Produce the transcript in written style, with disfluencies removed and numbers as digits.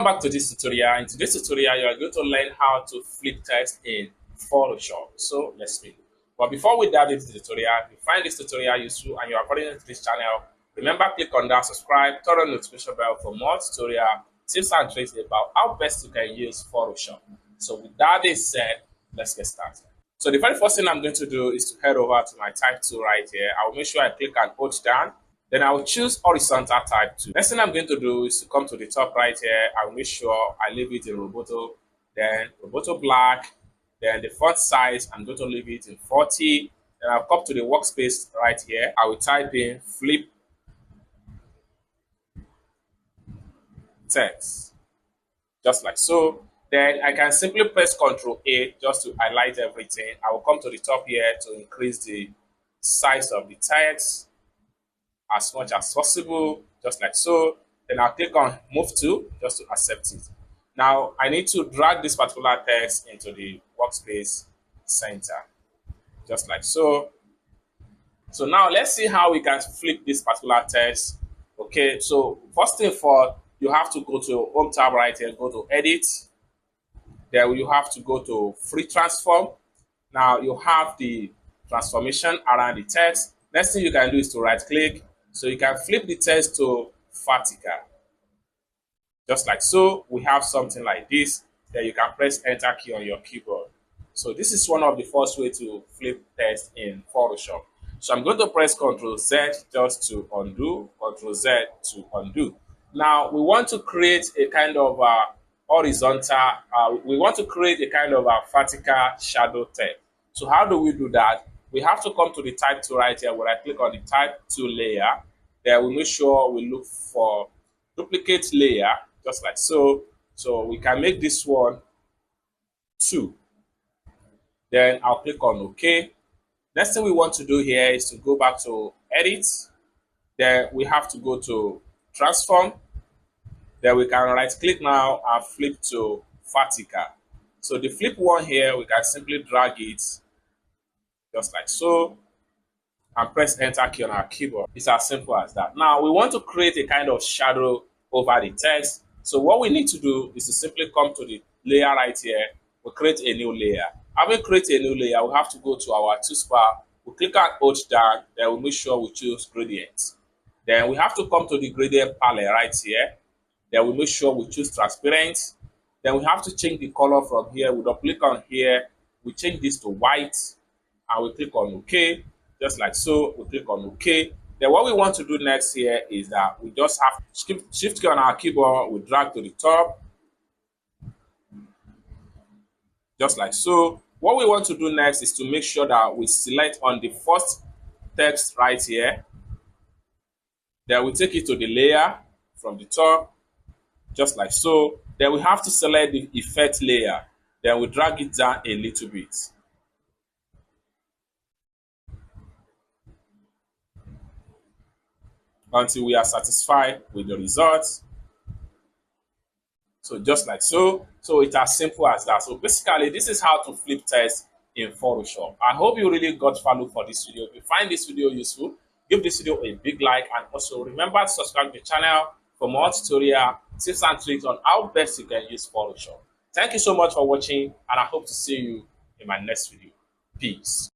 Welcome back to this tutorial. In today's tutorial, you are going to learn how to flip text in Photoshop. So let's begin. But before we dive into the tutorial, if you find this tutorial useful and you are currently to this channel, remember click on that subscribe, turn on the notification bell for more tutorial tips and tricks about how best you can use Photoshop. So with that being said, let's get started. So the very first thing I'm going to do is to head over to my type tool right here. I will make sure I click and hold down. Then I will choose horizontal type 2. Next thing I'm going to do is to come to the top right here. I will make sure I leave it in Roboto, then Roboto Black, then the font size, I'm going to leave it in 40. Then I'll come to the workspace right here. I will type in flip text, just like so. Then I can simply press Ctrl A just to highlight everything. I will come to the top here to increase the size of the text as much as possible, just like so. Then I'll click on Move To just to accept it. Now I need to drag this particular text into the workspace center, just like so. So now let's see how we can flip this particular text. Okay, so first thing for you have to go to Home tab right here, go to Edit. Then you have to go to Free Transform. Now you have the transformation around the text. Next thing you can do is to right click. So you can flip the text to vertical. Just like so, we have something like this. Then you can press Enter key on your keyboard. So this is one of the first way to flip text in Photoshop. So I'm going to press Ctrl Z just to undo, Ctrl Z to undo. Now we want to create a kind of horizontal, we want to create a kind of a vertical shadow text. So how do we do that? We have to come to the type tool right here where I click on the type tool layer. Then we make sure we look for duplicate layer, just like so. So we can make this one 2. Then I'll click on OK. Next thing we want to do here is to go back to Edit. Then we have to go to Transform. Then we can right click now and flip to vertical. So the flip one here, we can simply drag it just like so and press Enter key on our keyboard. It's as simple as that. Now we want to create a kind of shadow over the text. So what we need to do is to simply come to the layer right here. We'll create a new layer. Having created a new layer, we have to go to our toolbar. We'll click and hold down. Then we'll make sure we choose gradient. Then we have to come to the gradient palette right here. Then we make sure we choose transparent. Then we have to change the color from here. We double click on here. We change this to white. And we click on OK, just like so. We click on OK. Then what we want to do next here is that we just have shift key on our keyboard. We drag to the top, just like so. What we want to do next is to make sure that we select on the first text right here. Then we take it to the layer from the top, just like so. Then we have to select the effect layer. Then we drag it down a little bit. Until we are satisfied with the results. So just like so. So it's as simple as that. So basically, this is how to flip text in Photoshop. I hope you really got value for this video. If you find this video useful, give this video a big like, and also remember to subscribe to the channel for more tutorial tips and tricks on how best you can use Photoshop. Thank you so much for watching, and I hope to see you in my next video. Peace.